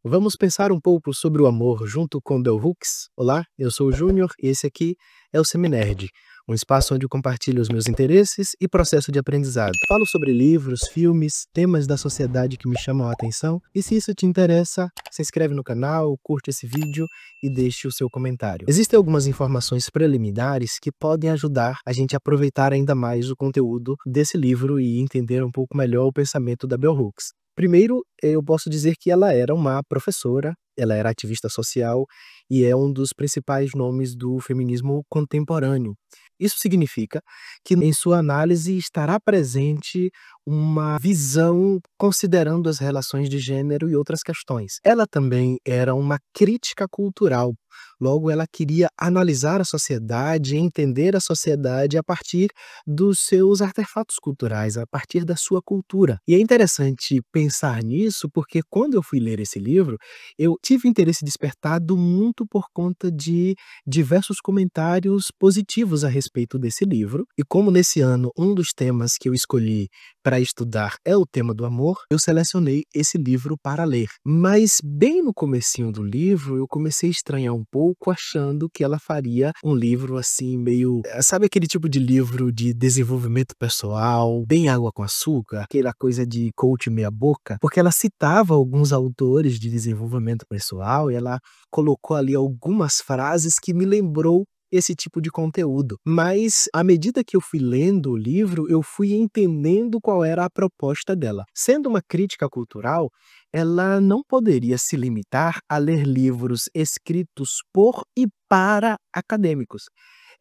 Vamos pensar um pouco sobre o amor junto com Bell Hooks? Olá, eu sou o Júnior e esse aqui é o Seminerd, um espaço onde eu compartilho os meus interesses e processo de aprendizado. Falo sobre livros, filmes, temas da sociedade que me chamam a atenção e se isso te interessa, se inscreve no canal, curte esse vídeo e deixe o seu comentário. Existem algumas informações preliminares que podem ajudar a gente a aproveitar ainda mais o conteúdo desse livro e entender um pouco melhor o pensamento da Bell Hooks. Primeiro, eu posso dizer que ela era uma professora, ela era ativista social e é um dos principais nomes do feminismo contemporâneo. Isso significa que em sua análise estará presente uma visão considerando as relações de gênero e outras questões. Ela também era uma crítica cultural, logo ela queria analisar a sociedade, entender a sociedade a partir dos seus artefatos culturais, a partir da sua cultura. E é interessante pensar nisso porque quando eu fui ler esse livro, eu tive interesse despertado muito por conta de diversos comentários positivos a respeito desse livro. E como nesse ano um dos temas que eu escolhi para estudar é o tema do amor, eu selecionei esse livro para ler. Mas bem no comecinho do livro, eu comecei a estranhar um pouco, achando que ela faria um livro assim meio, sabe aquele tipo de livro de desenvolvimento pessoal, bem água com açúcar, aquela coisa de coach meia boca, porque ela citava alguns autores de desenvolvimento pessoal e ela colocou ali algumas frases que me lembrou esse tipo de conteúdo. Mas, à medida que eu fui lendo o livro, eu fui entendendo qual era a proposta dela. Sendo uma crítica cultural, ela não poderia se limitar a ler livros escritos por e para acadêmicos.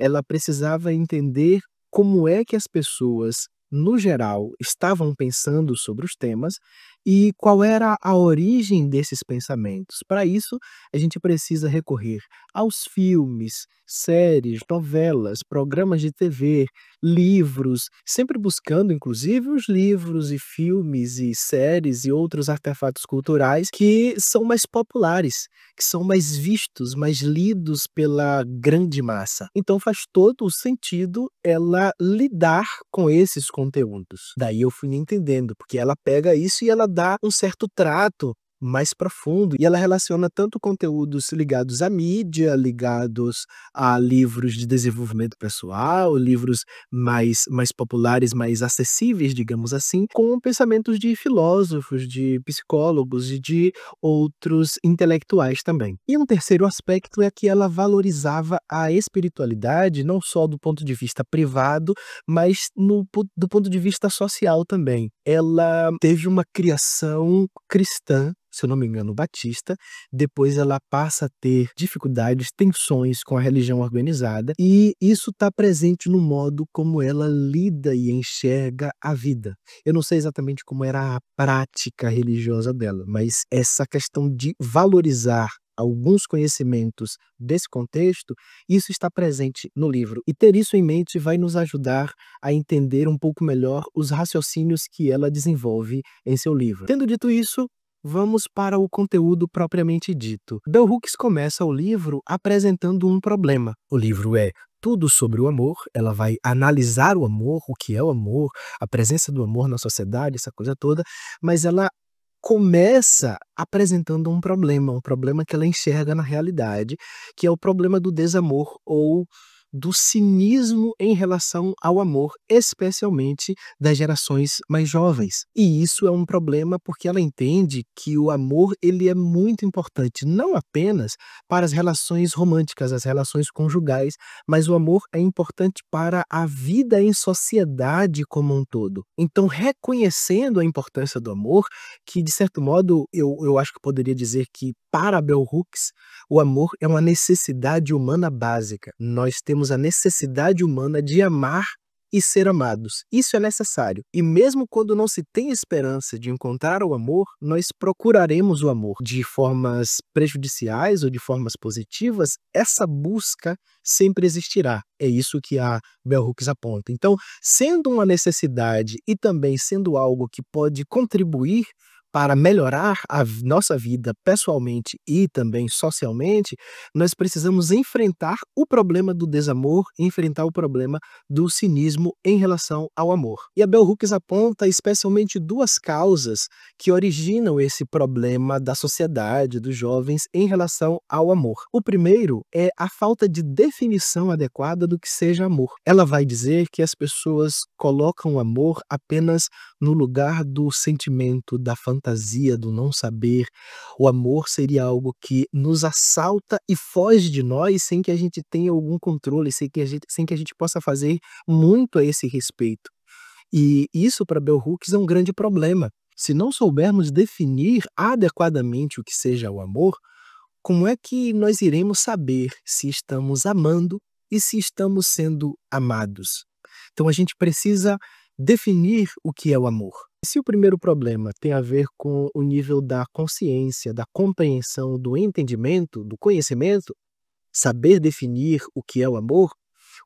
Ela precisava entender como é que as pessoas, no geral, estavam pensando sobre os temas e qual era a origem desses pensamentos. Para isso, a gente precisa recorrer aos filmes, séries, novelas, programas de TV, livros, sempre buscando, inclusive, os livros e filmes e séries e outros artefatos culturais que são mais populares, que são mais vistos, mais lidos pela grande massa. Então faz todo o sentido ela lidar com esses conteúdos. Daí eu fui entendendo, porque ela pega isso e ela dá um certo trato mais profundo e ela relaciona tanto conteúdos ligados à mídia, ligados a livros de desenvolvimento pessoal, livros mais populares, mais acessíveis, digamos assim, com pensamentos de filósofos, de psicólogos e de outros intelectuais também. E um terceiro aspecto é que ela valorizava a espiritualidade não só do ponto de vista privado, mas do ponto de vista social também. Ela teve uma criação cristã, se eu não me engano, batista, depois ela passa a ter dificuldades, tensões com a religião organizada, e isso está presente no modo como ela lida e enxerga a vida. Eu não sei exatamente como era a prática religiosa dela, mas essa questão de valorizar alguns conhecimentos desse contexto, isso está presente no livro. E ter isso em mente vai nos ajudar a entender um pouco melhor os raciocínios que ela desenvolve em seu livro. Tendo dito isso, vamos para o conteúdo propriamente dito. Bell Hooks começa o livro apresentando um problema. O livro é tudo sobre o amor, ela vai analisar o amor, o que é o amor, a presença do amor na sociedade, essa coisa toda, mas ela começa apresentando um problema que ela enxerga na realidade, que é o problema do desamor ou do cinismo em relação ao amor, especialmente das gerações mais jovens. E isso é um problema porque ela entende que o amor ele é muito importante, não apenas para as relações românticas, as relações conjugais, mas o amor é importante para a vida em sociedade como um todo. Então, reconhecendo a importância do amor, que de certo modo eu acho que poderia dizer que para Bell Hooks, o amor é uma necessidade humana básica. Nós temos a necessidade humana de amar e ser amados. Isso é necessário. E mesmo quando não se tem esperança de encontrar o amor, nós procuraremos o amor de formas prejudiciais ou de formas positivas. Essa busca sempre existirá. É isso que a Bell Hooks aponta. Então, sendo uma necessidade e também sendo algo que pode contribuir para melhorar a nossa vida pessoalmente e também socialmente, nós precisamos enfrentar o problema do desamor, enfrentar o problema do cinismo em relação ao amor. E a Bell Hooks aponta especialmente duas causas que originam esse problema da sociedade, dos jovens, em relação ao amor. O primeiro é a falta de definição adequada do que seja amor. Ela vai dizer que as pessoas colocam o amor apenas no lugar do sentimento, da fantasia, do não saber. O amor seria algo que nos assalta e foge de nós sem que a gente tenha algum controle, sem que a gente possa fazer muito a esse respeito. E isso para Bell Hooks é um grande problema. Se não soubermos definir adequadamente o que seja o amor, como é que nós iremos saber se estamos amando e se estamos sendo amados? Então a gente precisa definir o que é o amor. Se o primeiro problema tem a ver com o nível da consciência, da compreensão, do entendimento, do conhecimento, saber definir o que é o amor,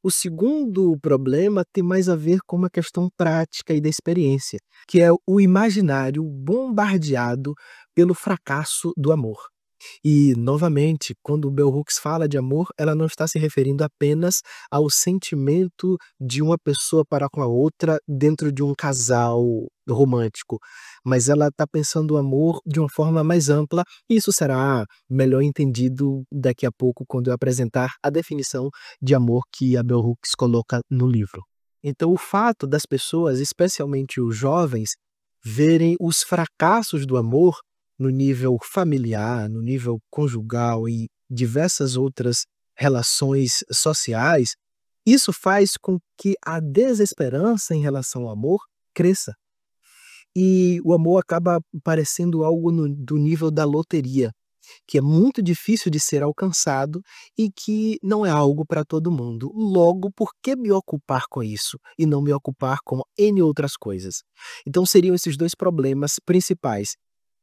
o segundo problema tem mais a ver com uma questão prática e da experiência, que é o imaginário bombardeado pelo fracasso do amor. E, novamente, quando Bell Hooks fala de amor, ela não está se referindo apenas ao sentimento de uma pessoa para com a outra dentro de um casal romântico, mas ela está pensando o amor de uma forma mais ampla, e isso será melhor entendido daqui a pouco quando eu apresentar a definição de amor que a Bell Hooks coloca no livro. Então, o fato das pessoas, especialmente os jovens, verem os fracassos do amor no nível familiar, no nível conjugal e diversas outras relações sociais, isso faz com que a desesperança em relação ao amor cresça. E o amor acaba parecendo algo do nível da loteria, que é muito difícil de ser alcançado e que não é algo para todo mundo. Logo, por que me ocupar com isso e não me ocupar com N outras coisas? Então seriam esses dois problemas principais: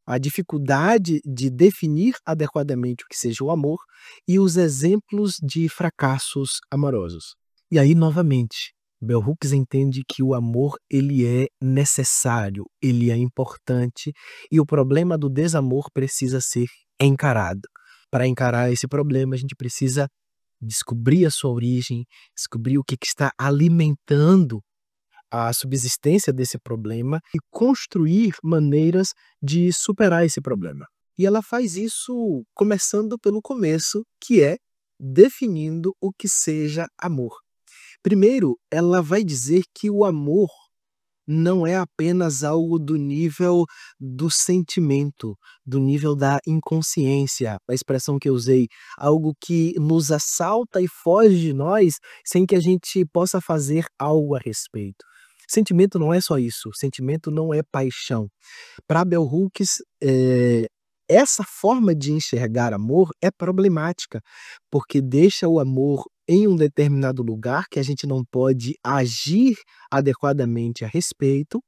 a dificuldade de definir adequadamente o que seja o amor e os exemplos de fracassos amorosos. E aí, novamente, Bell Hooks entende que o amor ele é necessário, ele é importante e o problema do desamor precisa ser encarado. Para encarar esse problema, a gente precisa descobrir a sua origem, descobrir o que está alimentando a subsistência desse problema e construir maneiras de superar esse problema. E ela faz isso começando pelo começo, que é definindo o que seja amor. Primeiro, ela vai dizer que o amor não é apenas algo do nível do sentimento, do nível da inconsciência, a expressão que eu usei, algo que nos assalta e foge de nós sem que a gente possa fazer algo a respeito. Sentimento não é só isso, sentimento não é paixão. Para Bell Hooks, essa forma de enxergar amor é problemática, porque deixa o amor em um determinado lugar que a gente não pode agir adequadamente a respeito,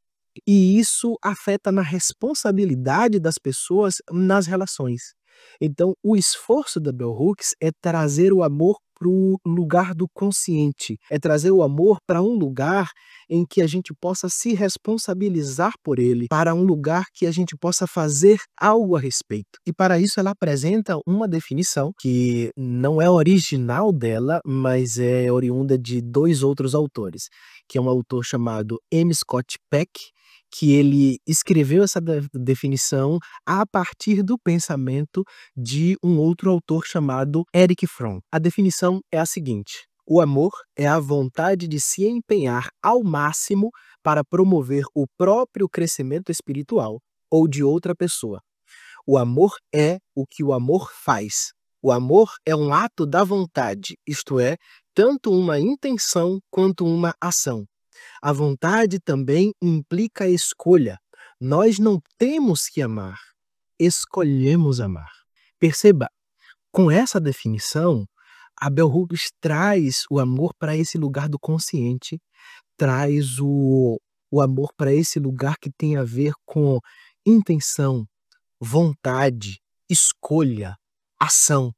e isso afeta na responsabilidade das pessoas nas relações. Então, o esforço da Bell Hooks é trazer o amor para o lugar do consciente, é trazer o amor para um lugar em que a gente possa se responsabilizar por ele, para um lugar que a gente possa fazer algo a respeito. E para isso ela apresenta uma definição que não é original dela, mas é oriunda de dois outros autores, que é um autor chamado M. Scott Peck, que ele escreveu essa definição a partir do pensamento de um outro autor chamado Erich Fromm. A definição é a seguinte: o amor é a vontade de se empenhar ao máximo para promover o próprio crescimento espiritual ou de outra pessoa. O amor é o que o amor faz. O amor é um ato da vontade, isto é, tanto uma intenção quanto uma ação. A vontade também implica a escolha. Nós não temos que amar, escolhemos amar. Perceba, com essa definição, a Bell Hooks traz o amor para esse lugar do consciente, traz o amor para esse lugar que tem a ver com intenção, vontade, escolha, ação.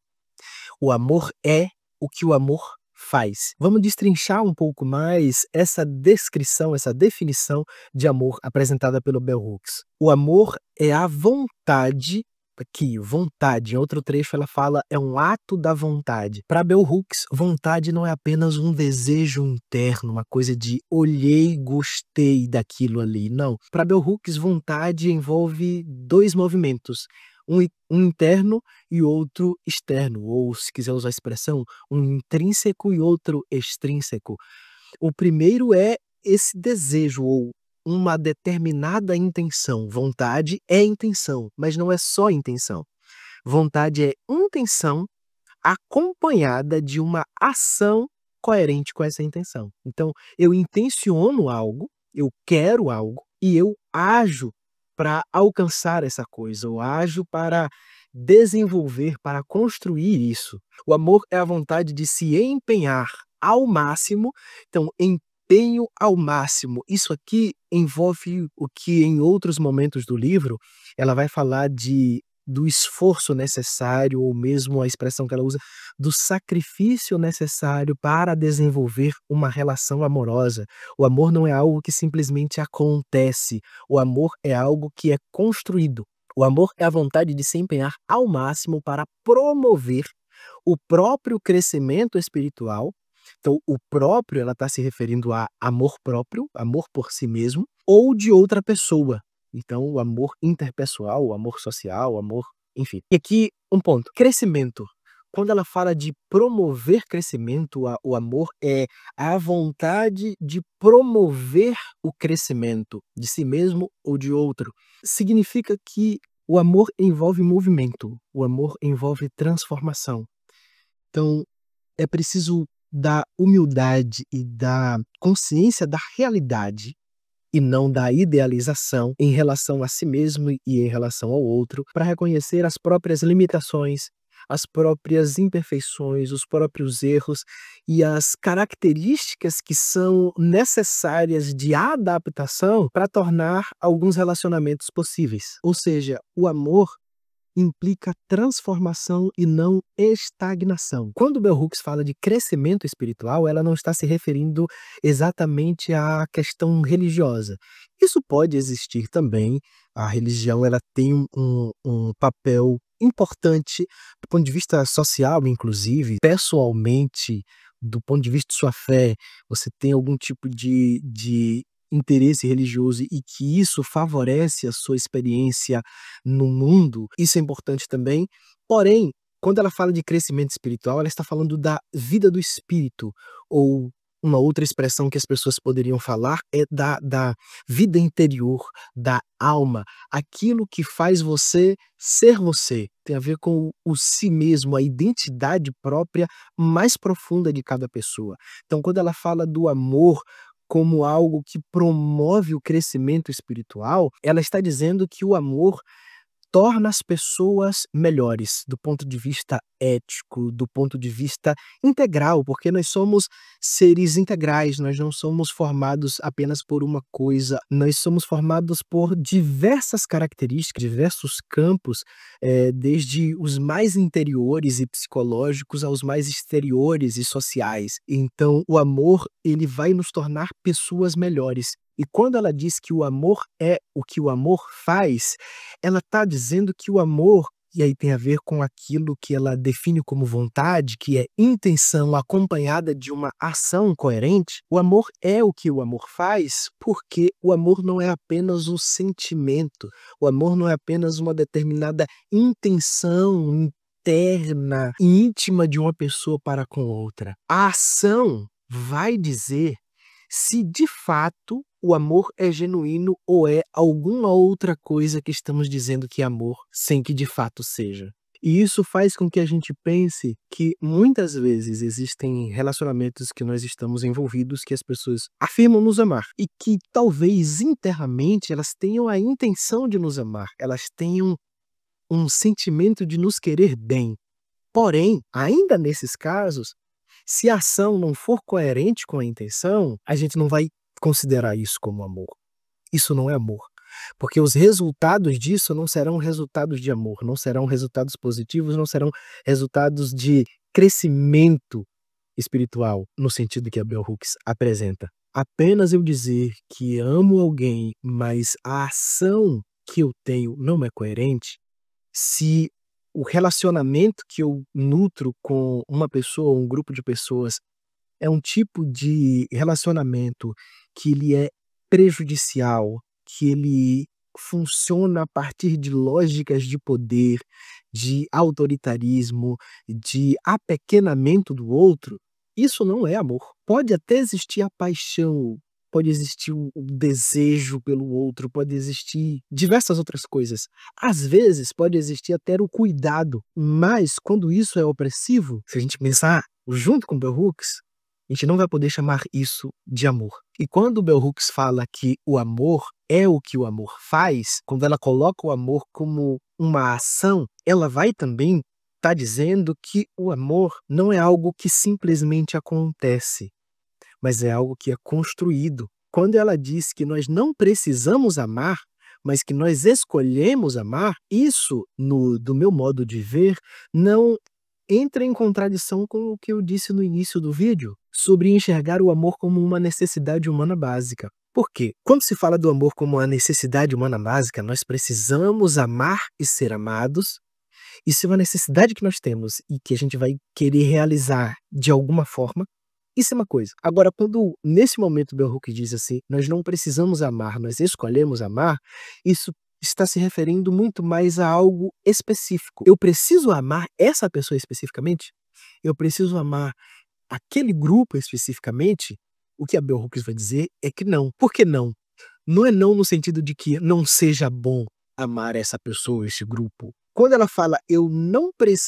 O amor é o que o amor faz. Vamos destrinchar um pouco mais essa descrição, essa definição de amor apresentada pelo Bell Hooks. O amor é a vontade. Aqui, vontade, em outro trecho ela fala, é um ato da vontade. Para Bell Hooks, vontade não é apenas um desejo interno, uma coisa de olhei, gostei daquilo ali, não. Para Bell Hooks, vontade envolve dois movimentos, um interno e outro externo, ou se quiser usar a expressão, um intrínseco e outro extrínseco. O primeiro é esse desejo, ou uma determinada intenção. Vontade é intenção, mas não é só intenção. Vontade é intenção acompanhada de uma ação coerente com essa intenção. Então, eu intenciono algo, eu quero algo e eu ajo para alcançar essa coisa, eu ajo para desenvolver, para construir isso. O amor é a vontade de se empenhar ao máximo. Então, empenho ao máximo. Isso aqui envolve o que em outros momentos do livro ela vai falar do esforço necessário, ou mesmo a expressão que ela usa, do sacrifício necessário para desenvolver uma relação amorosa. O amor não é algo que simplesmente acontece. O amor é algo que é construído. O amor é a vontade de se empenhar ao máximo para promover o próprio crescimento espiritual. Então, o próprio, ela está se referindo a amor próprio, amor por si mesmo, ou de outra pessoa. Então, o amor interpessoal, o amor social, o amor, enfim. E aqui, um ponto, crescimento. Quando ela fala de promover crescimento, o amor é a vontade de promover o crescimento de si mesmo ou de outro. Significa que o amor envolve movimento, o amor envolve transformação. Então, é preciso da humildade e da consciência da realidade e não da idealização em relação a si mesmo e em relação ao outro, para reconhecer as próprias limitações, as próprias imperfeições, os próprios erros e as características que são necessárias de adaptação para tornar alguns relacionamentos possíveis. Ou seja, o amor implica transformação e não estagnação. Quando Bell Hooks fala de crescimento espiritual, ela não está se referindo exatamente à questão religiosa. Isso pode existir também. A religião ela tem um papel importante do ponto de vista social, inclusive, pessoalmente, do ponto de vista de sua fé, você tem algum tipo de interesse religioso e que isso favorece a sua experiência no mundo, isso é importante também. Porém, quando ela fala de crescimento espiritual, ela está falando da vida do espírito, ou uma outra expressão que as pessoas poderiam falar é da vida interior, da alma, aquilo que faz você ser você. Tem a ver com o si mesmo, a identidade própria mais profunda de cada pessoa. Então, quando ela fala do amor como algo que promove o crescimento espiritual, ela está dizendo que o amor torna as pessoas melhores do ponto de vista ético, do ponto de vista integral, porque nós somos seres integrais, nós não somos formados apenas por uma coisa, nós somos formados por diversas características, diversos campos, desde os mais interiores e psicológicos aos mais exteriores e sociais. Então, o amor, ele vai nos tornar pessoas melhores. E quando ela diz que o amor é o que o amor faz, ela está dizendo que o amor, e aí tem a ver com aquilo que ela define como vontade, que é intenção acompanhada de uma ação coerente. O amor é o que o amor faz, porque o amor não é apenas um sentimento, o amor não é apenas uma determinada intenção interna e íntima de uma pessoa para com outra. A ação vai dizer se de fato o amor é genuíno ou é alguma outra coisa que estamos dizendo que é amor, sem que de fato seja. E isso faz com que a gente pense que muitas vezes existem relacionamentos que nós estamos envolvidos que as pessoas afirmam nos amar e que talvez internamente elas tenham a intenção de nos amar, elas tenham um sentimento de nos querer bem. Porém, ainda nesses casos, se a ação não for coerente com a intenção, a gente não vai considerar isso como amor. Isso não é amor. Porque os resultados disso não serão resultados de amor, não serão resultados positivos, não serão resultados de crescimento espiritual no sentido que a Bell Hooks apresenta. Apenas eu dizer que amo alguém, mas a ação que eu tenho não é coerente, se o relacionamento que eu nutro com uma pessoa, um grupo de pessoas, é um tipo de relacionamento que ele é prejudicial, que ele funciona a partir de lógicas de poder, de autoritarismo, de apequenamento do outro, isso não é amor. Pode até existir a paixão, pode existir o desejo pelo outro, pode existir diversas outras coisas. Às vezes pode existir até o cuidado, mas quando isso é opressivo, se a gente pensar junto com Bell Hooks, a gente não vai poder chamar isso de amor. E quando Bell Hooks fala que o amor é o que o amor faz, quando ela coloca o amor como uma ação, ela vai também estar dizendo que o amor não é algo que simplesmente acontece, mas é algo que é construído. Quando ela diz que nós não precisamos amar, mas que nós escolhemos amar, isso, do meu modo de ver, não entra em contradição com o que eu disse no início do vídeo, sobre enxergar o amor como uma necessidade humana básica. Por quê? Quando se fala do amor como uma necessidade humana básica, nós precisamos amar e ser amados. Isso é uma necessidade que nós temos e que a gente vai querer realizar de alguma forma. Isso é uma coisa. Agora, quando nesse momento Bell Hooks diz assim, nós não precisamos amar, nós escolhemos amar, isso está se referindo muito mais a algo específico. Eu preciso amar essa pessoa especificamente? Eu preciso amar aquele grupo especificamente? O que a Bell Hooks vai dizer é que não. Por que não? Não é não no sentido de que não seja bom amar essa pessoa, esse grupo. Quando ela fala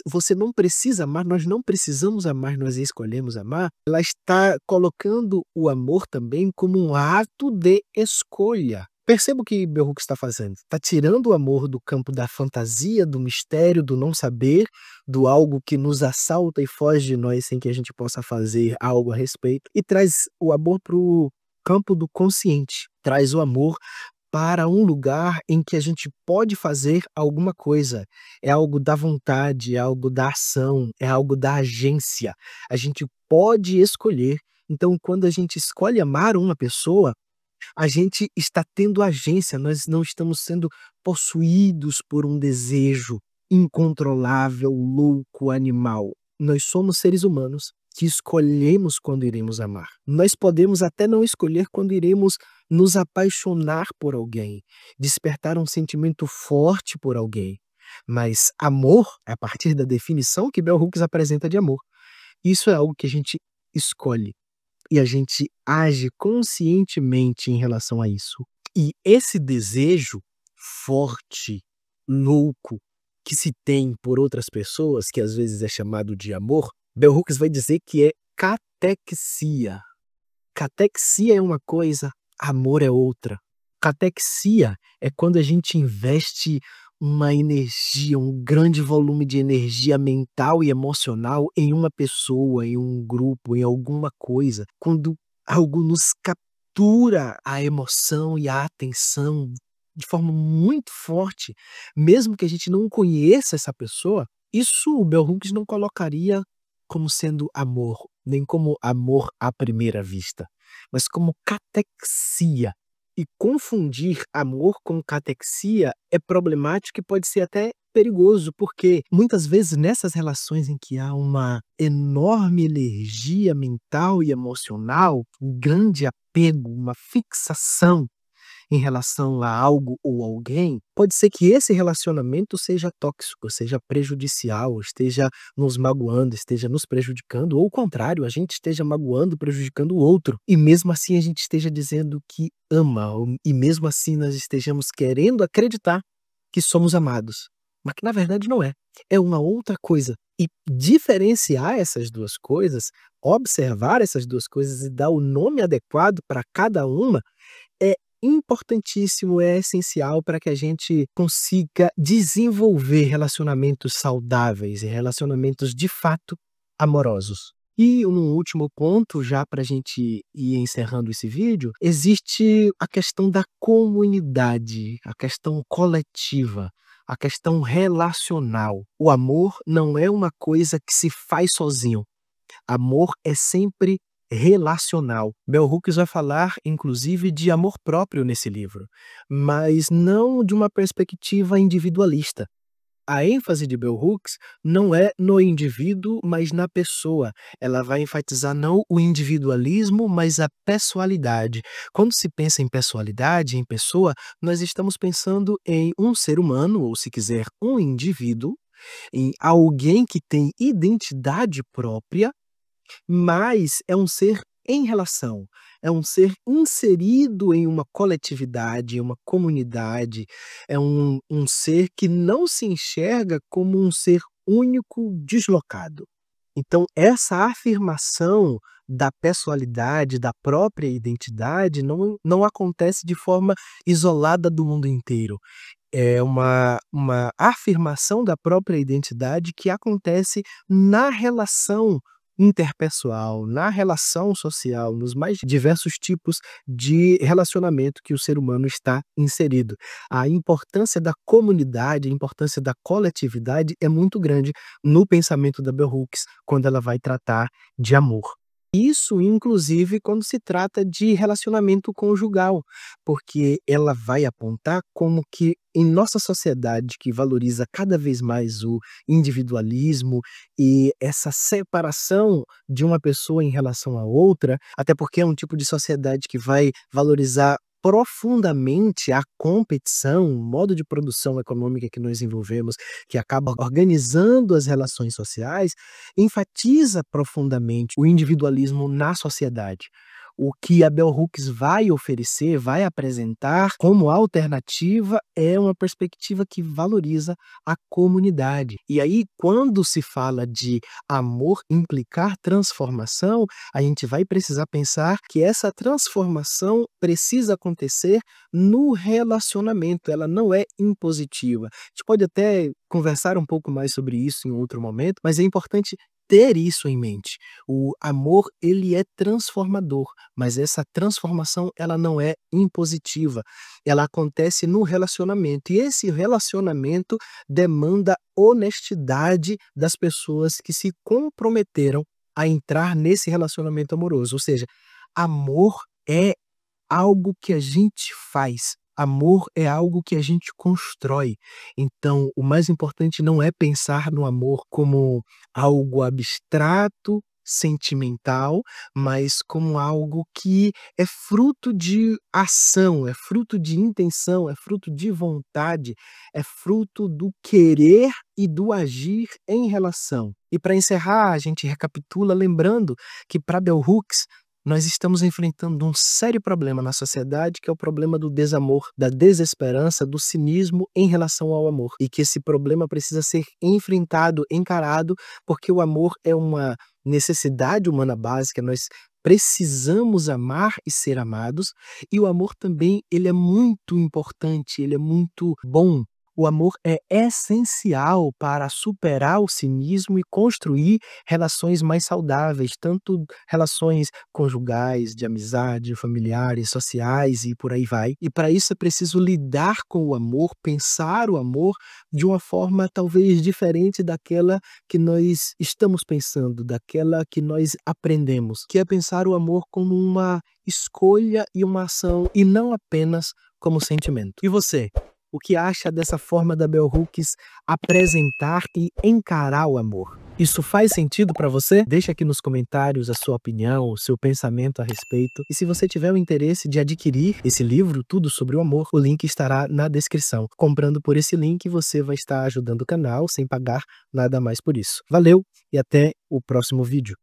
você não precisa amar, nós não precisamos amar, nós escolhemos amar, ela está colocando o amor também como um ato de escolha. Perceba o que Bell Hooks está fazendo. Está tirando o amor do campo da fantasia, do mistério, do não saber, do algo que nos assalta e foge de nós sem que a gente possa fazer algo a respeito, e traz o amor para o campo do consciente. Traz o amor para um lugar em que a gente pode fazer alguma coisa. É algo da vontade, é algo da ação, é algo da agência. A gente pode escolher. Então, quando a gente escolhe amar uma pessoa, a gente está tendo agência, nós não estamos sendo possuídos por um desejo incontrolável, louco, animal. Nós somos seres humanos que escolhemos quando iremos amar. Nós podemos até não escolher quando iremos nos apaixonar por alguém, despertar um sentimento forte por alguém. Mas amor, a partir da definição que Bell Hooks apresenta de amor, isso é algo que a gente escolhe e a gente age conscientemente em relação a isso. E esse desejo forte, louco, que se tem por outras pessoas, que às vezes é chamado de amor, Bell Hooks vai dizer que é catexia. Catexia é uma coisa, amor é outra. Catexia é quando a gente investe uma energia, um grande volume de energia mental e emocional em uma pessoa, em um grupo, em alguma coisa. Quando algo nos captura a emoção e a atenção de forma muito forte, mesmo que a gente não conheça essa pessoa, isso o Bell Hooks não colocaria como sendo amor, nem como amor à primeira vista, mas como catexia. E confundir amor com catexia é problemático e pode ser até perigoso, porque muitas vezes nessas relações em que há uma enorme energia mental e emocional, um grande apego, uma fixação em relação a algo ou alguém, pode ser que esse relacionamento seja tóxico, seja prejudicial, esteja nos magoando, esteja nos prejudicando, ou o contrário, a gente esteja magoando, prejudicando o outro, e mesmo assim a gente esteja dizendo que ama, e mesmo assim nós estejamos querendo acreditar que somos amados, mas que na verdade não é. É uma outra coisa. E diferenciar essas duas coisas, observar essas duas coisas e dar o nome adequado para cada uma é importantíssimo, é essencial para que a gente consiga desenvolver relacionamentos saudáveis e relacionamentos de fato amorosos. E um último ponto, já para a gente ir encerrando esse vídeo, existe a questão da comunidade, a questão coletiva, a questão relacional. O amor não é uma coisa que se faz sozinho. Amor é sempre relacional. Bell Hooks vai falar, inclusive, de amor próprio nesse livro, mas não de uma perspectiva individualista. A ênfase de Bell Hooks não é no indivíduo, mas na pessoa. Ela vai enfatizar não o individualismo, mas a pessoalidade. Quando se pensa em pessoalidade, em pessoa, nós estamos pensando em um ser humano, ou se quiser, um indivíduo, em alguém que tem identidade própria, mas é um ser em relação, é um ser inserido em uma coletividade, em uma comunidade, é um ser que não se enxerga como um ser único, deslocado. Então essa afirmação da pessoalidade, da própria identidade, não acontece de forma isolada do mundo inteiro. É uma afirmação da própria identidade que acontece na relação interpessoal, na relação social, nos mais diversos tipos de relacionamento que o ser humano está inserido. A importância da comunidade, a importância da coletividade é muito grande no pensamento da Bell Hooks, quando ela vai tratar de amor. Isso, inclusive, quando se trata de relacionamento conjugal, porque ela vai apontar como que em nossa sociedade que valoriza cada vez mais o individualismo e essa separação de uma pessoa em relação à outra, até porque é um tipo de sociedade que vai valorizar profundamente a competição, o modo de produção econômica que nós envolvemos, que acaba organizando as relações sociais, enfatiza profundamente o individualismo na sociedade. O que a Bell Hooks vai oferecer, vai apresentar como alternativa é uma perspectiva que valoriza a comunidade. E aí, quando se fala de amor implicar transformação, a gente vai precisar pensar que essa transformação precisa acontecer no relacionamento, ela não é impositiva. A gente pode até conversar um pouco mais sobre isso em outro momento, mas é importante ter isso em mente. O amor, ele é transformador, mas essa transformação ela não é impositiva. Ela acontece no relacionamento, e esse relacionamento demanda honestidade das pessoas que se comprometeram a entrar nesse relacionamento amoroso. Ou seja, amor é algo que a gente faz. Amor é algo que a gente constrói. Então, o mais importante não é pensar no amor como algo abstrato, sentimental, mas como algo que é fruto de ação, é fruto de intenção, é fruto de vontade, é fruto do querer e do agir em relação. E para encerrar, a gente recapitula lembrando que para Bell Hooks nós estamos enfrentando um sério problema na sociedade, que é o problema do desamor, da desesperança, do cinismo em relação ao amor. E que esse problema precisa ser enfrentado, encarado, porque o amor é uma necessidade humana básica, nós precisamos amar e ser amados, e o amor também, ele é muito importante, ele é muito bom. O amor é essencial para superar o cinismo e construir relações mais saudáveis, tanto relações conjugais, de amizade, familiares, sociais e por aí vai. E para isso é preciso lidar com o amor, pensar o amor de uma forma talvez diferente daquela que nós estamos pensando, daquela que nós aprendemos, que é pensar o amor como uma escolha e uma ação e não apenas como sentimento. E você? O que acha dessa forma da Bell Hooks apresentar e encarar o amor? Isso faz sentido para você? Deixa aqui nos comentários a sua opinião, o seu pensamento a respeito. E se você tiver o interesse de adquirir esse livro, Tudo sobre o Amor, o link estará na descrição. Comprando por esse link, você vai estar ajudando o canal sem pagar nada mais por isso. Valeu e até o próximo vídeo.